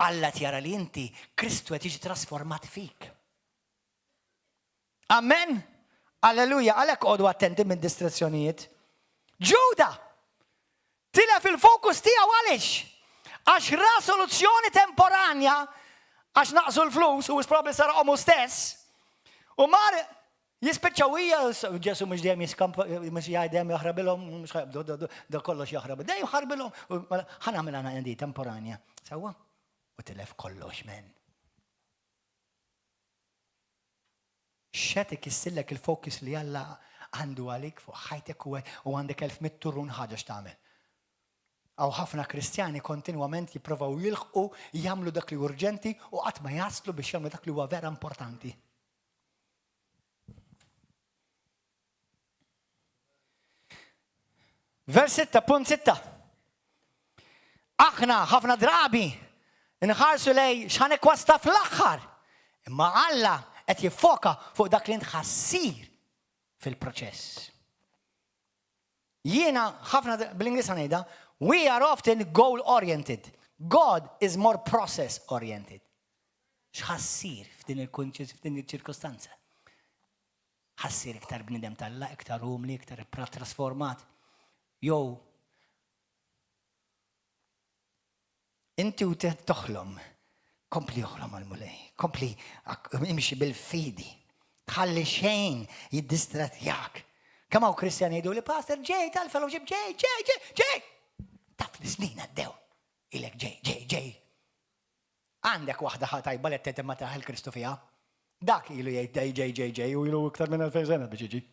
Alla tjara li inti Kristu qed jiġi trasformat fik. Amen. Alleluja, għalhekk qogħdu attenti minn distrazzjonijiet. Ġuda tilef il-fokus tiegħu għaliex? Għax ra soluzzjoni temporanja, għax naqsu l-flus, u s-probli sara għomu stess, u mar jispiċċawija, ġesu mux dejjem jiskampa, mux jgħajdem jaħrabilhom, mux da kollox jaħrabilhom, dejjem jaħrabilhom, ħana għamil għana għandi temporanja. Sawa? U tilef kollox, men. Xetik jissillek il-fokus li Alla għandu għalik fuq ħajtek u għandek 1100 turrun ħaġa x'tagħmel. Għaw ħafna kristjani kontinwament jipprovaw jilħqu jagħmlu dak li urġenti u qatt ma jaslu biex jagħmlu dak li huwa vera importanti. Vers 6.6. Aħna ħafna drabi nħarsu lej x'ħanek wasta fl-aħħar. Imma Alla qed jiffoka fuq dak li nħassir fil-proċess. Jiena ħafna bl-Ingliż ngħidha, we are often goal-oriented. God is more process-oriented. X'ħassir f'din il-ċirkostanza? Ħassir iktar bnidem tal-la, iktar umli, iktar trasformat. Jow, inti u toħlom, kompli joħlom għal-mulej, kompli imxi bil-fidi, tħalli xejn jiddistratjak. Kemm hawn Kristjani jgħidu li pastor ġej tal-fellowship ġej. Taf li snin għaddew. Ilek ġej. Għandek waħda ħatajba li t-tetem ma taħel Kristu fija. Dak ilu jgħid ġej u ilu iktar minn 2000 sena biex jiġi.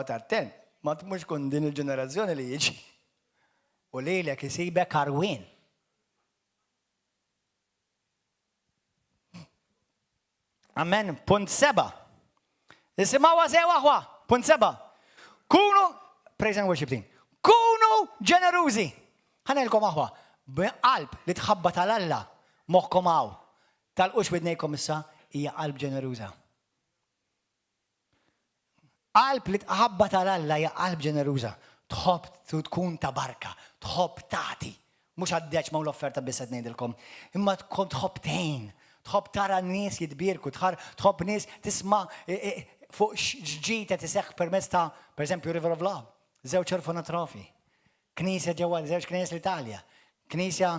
Tarten, ma t-mux kun din il-ġenerazzjoni li jiġi. U li l-ek jisibek arwin. Amen. Punt 7. Nisimaw għazew għahwa. Punt 7. Kunu, praise and worship team, kunu ġenerużi. ħanelkom għahwa. Qalb li tħabba tal-Alla moħkom għaw. Tal-qux bidnejkom issa hija qalb ġeneruża. Qalb li tħabba tal-Alla hija qalb ġeneruża. Tħobb tkun ta' barka, tħobb tagħti. Mhux għaddeċ ma' l-offerta biss qed ngħidilkom. Imma tkun tħobb tgħin, tħobb tara n-nies jitbierku, tħobb nies tisma' fuq x'ġita tiseħħ permezz ta' pereżempju River of Love, żewġ orfanatrofi, knisja ġewwa żewġ knisja l-Italja, knisja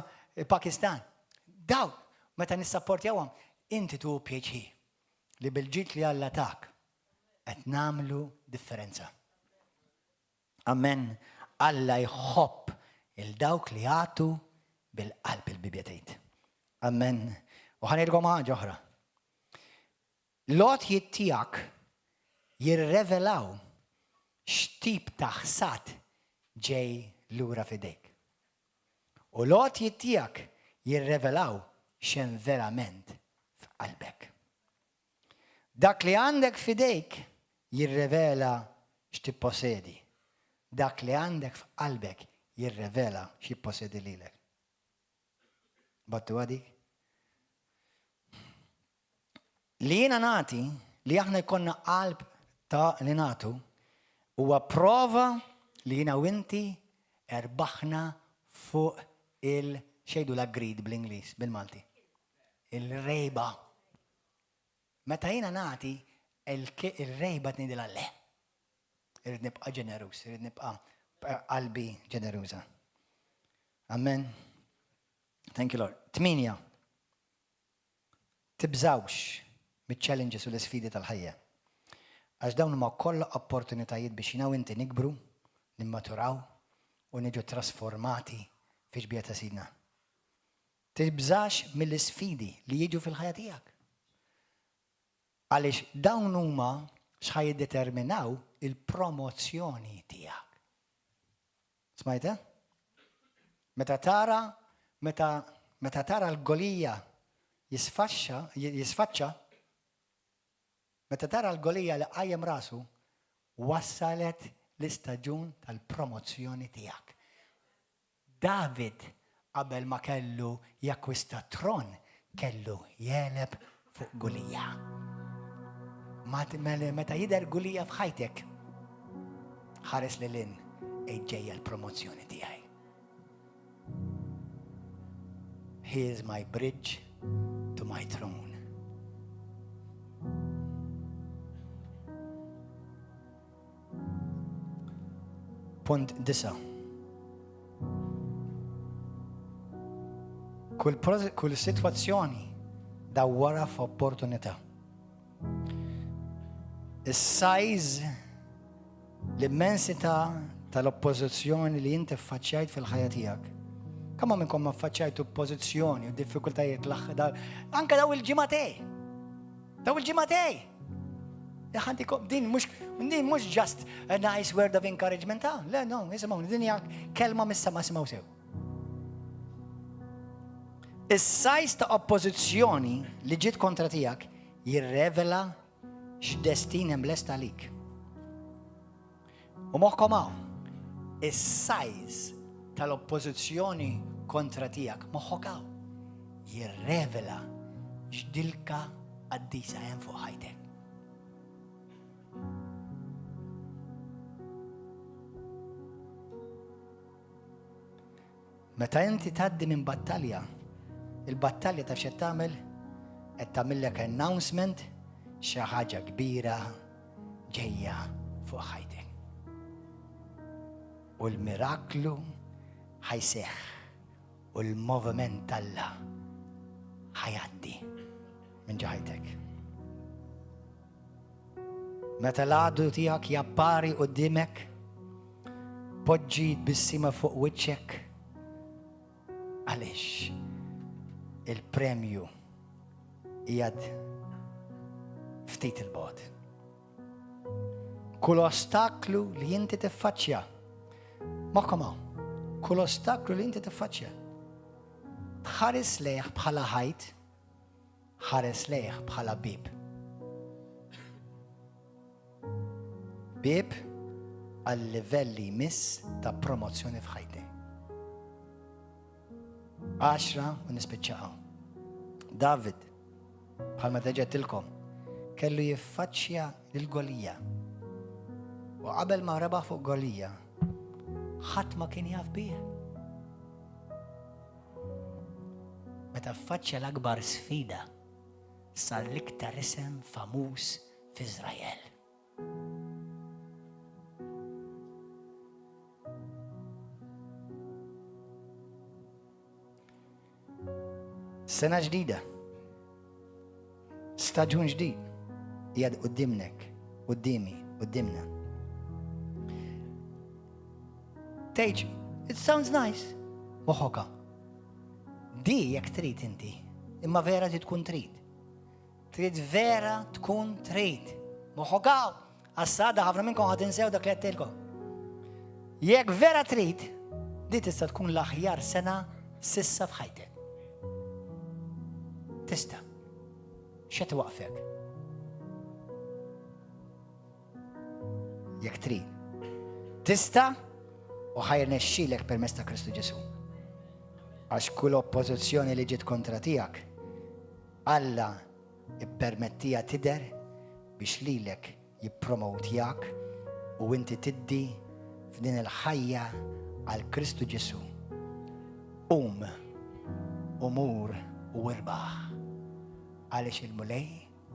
Pakistan. Daw, meta nissapportjawhom, inti tu pjaċi li bil-ġid li Alla tak qed nagħmlu differenza. Amen. Alla jħobb il-dawk li għatu bil-qalb il-Bibja tgħid. Amen. U ħanilkom ħaġa oħra. L-għotjiet tiegħek jirrevelaw x'tip ta' ħsad ġej lura f'idejk. U l-għotjiet tiegħek jirrevelaw x'hemm verament f'qalbek. Dak li għandek f'idejk jirrevela x'tipposedi. Dak li għandek f'qalbek jirrevela x'jipposedi lilek. Battu għadik? Li jiena nagħti, li aħna jkollna qalb ta' li nagħtu, huwa prova li jiena u inti erbaħna fuq xejdu l-agreed bl-Ingliż, bil-Malti. Il-rejba. Meta jiena nagħti, il-rejba tnidilha le. Irrid nibqa' ġenerus, irrid nibqa' qalbi ġeneruża. Amen. Thank you, Lord. 8. Tibżawx mit-challenges u l-sfidi tal-ħajja. Għax dawn huma kollha opportunitajiet biex jinaw inti nikbru, nimmaturaw u niġu trasformati fi ġbija ta' sidna. Tibżax mill-sfidi li jiġu fil-ħajja tiegħek. Għaliex dawn huma x'ħaj jiddeterminaw il-promozzjoni tiegħek. Smajta? Meta tara l-golija jisfaċċa, meta tara l-golija li qajjem rasu, wassalet l-istaġun tal-promozzjoni tiegħek. David qabel ma kellu jakkwista tron kellu jeleb fuq golija. Meta jidher golija f'ħajtek, ħares lilin ejġejja l-promozzjoni tiegħi. He is my bridge to my throne. punt 9. Kull situazzjoni dawwara f'opportunità. Is-size, l-immensità tal-oppożizzjoni li inti affaċċjajt fil-ħajja tiegħek. Kemm minnkom affaċċjajt oppożizzjoni u diffikultajiet anke daw il-ġimagħtej. Din mhux just a nice word of encouragement. Le, no, isimgħu, din hija kelma mis-sema simgħu sew. Is-sajs ta' oppożizzjoni li ġiet kontra tiegħek jirrevela x'destin hemm lest għalik. U moħħkom hawn, is-sajs tal-oppożizzjoni kontra tiegħek moħħok hawn jirrevela x'dilka qaddisa hemm fuq ħajtek. Meta inti tgħaddi minn battalja, il-battalja ta' x'qed tagħmel qed tagħmellek announcement xi ħaġa kbira ġejja fuq ħajtek. U l-miraklu ħajseħħ u l-moviment Alla ħajgħaddi minn ġajtek. Meta l-għadu tiegħek jappari quddiemek, poġġi bis-sima fuq wiċċek, għaliex il-premju qiegħed ftit il-bogħod. Kull ostaklu li inti tiffaċċja, moħħkom hawn, kull ostaklu li inti tiffaċċja, tħares lejh bħala ħajt, ħares lejh bħala bib. Bib għal-livelli jmiss ta' promozzjoni f'ħajtek. 10 u nispiċċaqaw. David, bħalma deġgħettilkom, kellu jiffaċċja lill-Golija. U qabel ma rebaħ fuq Golija, ħadd ma kien jaf bih. Meta ffaċċja l-akbar sfida, sar l-iktar isem famuż f'Iżrael. Sena ġdida, staġun ġdid, jgħad qudiemnek, qudiemna. Tgħid, it sounds nice, moħħoka. Di jekk trid inti, imma vera tkun trid. Trid vera tkun trid. Moħħoka, għas-sada ħafna minnkom ħad insew dak li għedtilkom. Jekk vera trid, di tista' tkun l-aħjar sena sissa f'ħajtek. Tista' x'qed waqfek? Jekk trid. Tista' u ħajrnexxielek permezz ta' Kristu Ġesu. Għax kull oppożizzjoni li ġiet kontra tiegħek, Alla ippermettija tidher biex lilek jippromowtjak u inti tiddi f'din il-ħajja għal Kristu Ġesu. Umur u irbaħ. Għaliex il-mulej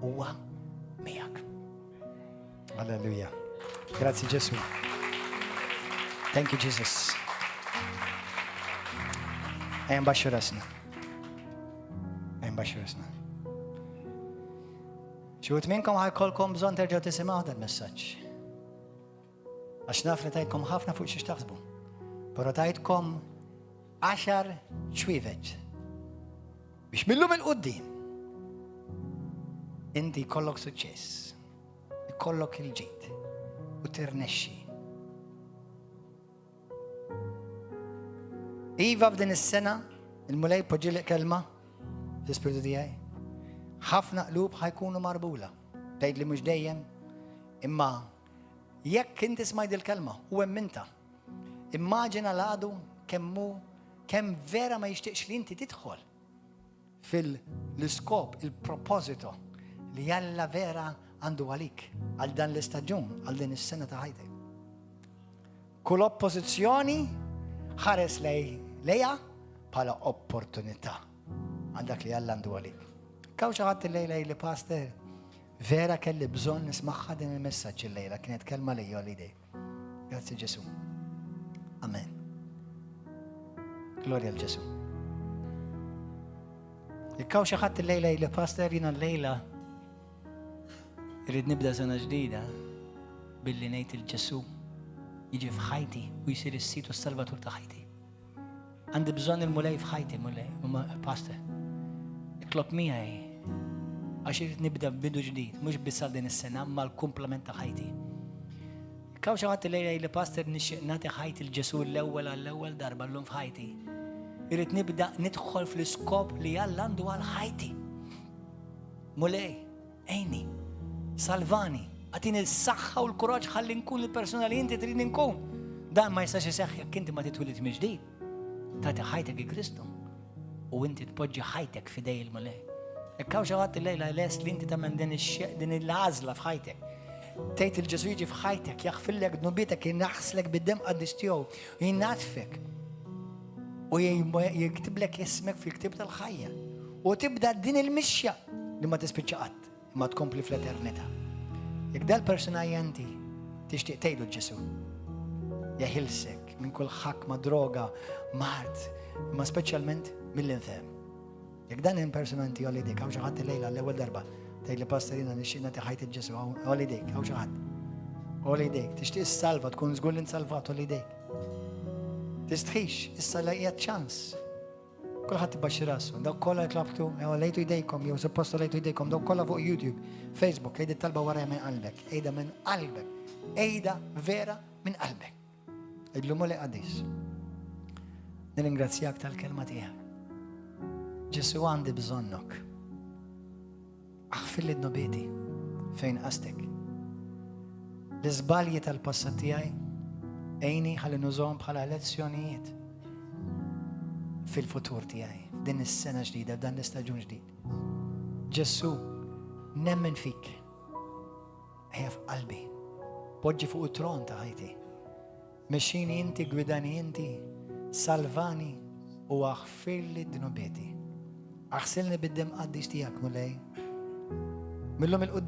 huwa miegħek. Alleluja. Grazzi Ġesu. Thank you Jesus. Ejn baxxu rasna. Xut minnkom ħajkolkom bżonn terġgħu tisimgħu dan il-messaġġ. Għax naf li tajtkom ħafna fuq xi taħsbu. Però tajtkom 10 ċwieveġ biex millum il-qudiem inti jkollok suċċess, jkollok il-ġid u tirnexxi. Iva f'din is-sena il-mulej poġġilek kelma fl-ispiritu tiegħi. Ħafna qlub ħajkunu marbula. Tgħid li mhux dejjem, imma jekk inti smajt il-kelma u hemm inta. Immaġina l-għadu kemm vera ma jixtieqx li inti tidħol fil-iskop, il-proposito li Alla vera għandu għalik, għal dan l-istaġun, għal din is-sena ta' ħajtek. Kull oppożizzjoni ħares lejha bħala opportunità għal dak li Alla għandu għalik. Kaw xi ħadd illejla li pastor vera kelli bżonn nismagħha din il-messaġġ illejla, kienet kelma lejja għal idej. Grazzi Ġesu. Amen. Gloria al Gesù. Jekk xi ħadd illejla li pastor jiena llejla irrid nibda sena ġdida billi ngħid il-Ġesu jiġi f'ħajti u jsir is-sit u s-salvatur ta' ħajti. Għandi bżonn il-mulej f'ħajti, mulej, pastor. Itlob miegħi għax irid nibda b'bidu ġdid, mhux biss għal din is-sena ma l-kumplament ta' ħajti. Jekk xi ħadd illejla li pastor nixtieq nagħti ħajti l-Ġesu l-ewwel darba llum f'ħajti. Irrid nibda nidħol fl-iskop li Alla għandu għal ħajti. Mulej, ejni, salvani, għatini s-saxħa u l-kuraġġ ħalli nkun il-persuna li inti trid nkun. Dan ma jistax iseħħ jekk inti ma titwilid mill-ġdid. Tagħti ħajtek li Kristu u inti tpoġġi ħajtek f'idej il-mulej. Jekk hawn xi ħadd illejla les li inti tagħmel din il-għażla f'ħajtek. Tgħid il-Ġesu jiġi f'ħajtek, jaħfillek dnubietek, jinaħslek bid-dem qaddis tiegħu, jinnatfek. U jiktiblek ismek fil-ktib tal-ħajja. U tibda din il-mixja li ma tispiċċa qatt, ma tkompli fl-eternità. Jekk dal-persuna janti tixtieq tgħidu l-Ġesu. Jaħilsek minn kull ħakma, droga, mart, ma speċjalment mill-infem. Jekk dan il-personanti għal idejk, għaw xi ħadd illejla l-ewwel darba, tgħidli pastorina nixtieq nagħti ħajt il-Ġesu għal idejk, għaw xi ħadd. Għal idejk, tixtieq issalva, tkun żgur li nsalvat għal idejk. Tistħix, issa laqjat ċans. Kulħadd ibaxxi rasu. Dawk kollha klabtu, lejtu jdejkom, jew suppostu lejtu jdejkom, dawk kollha fuq YouTube, Facebook, ejda talba warajja minn qalbek, ejda minn qalbek, ejda vera minn qalbek. Ejdlu mulej qaddis. Nirringrazzjak tal-kelma tiegħek. Ġesu għandi bżonnok. Aħfilli d-nobieti fejn qastek. L-iżbalji tal-passat tiegħi ejni ħalli nużhom bħala lezzjonijiet fil-futur tiegħi, f'din is-sena ġdida, f'dan l-istaġun ġdid. Ġesu, nemmen fik. Ejja f'qalbi. Poġġi fuq it-tron ta' ħajti. Mexxini inti, gwidani inti, salvani u aħfirli d-dnubieti. Aħsilni bid-dem qaddis tiegħek mulej. Millum il-qudiem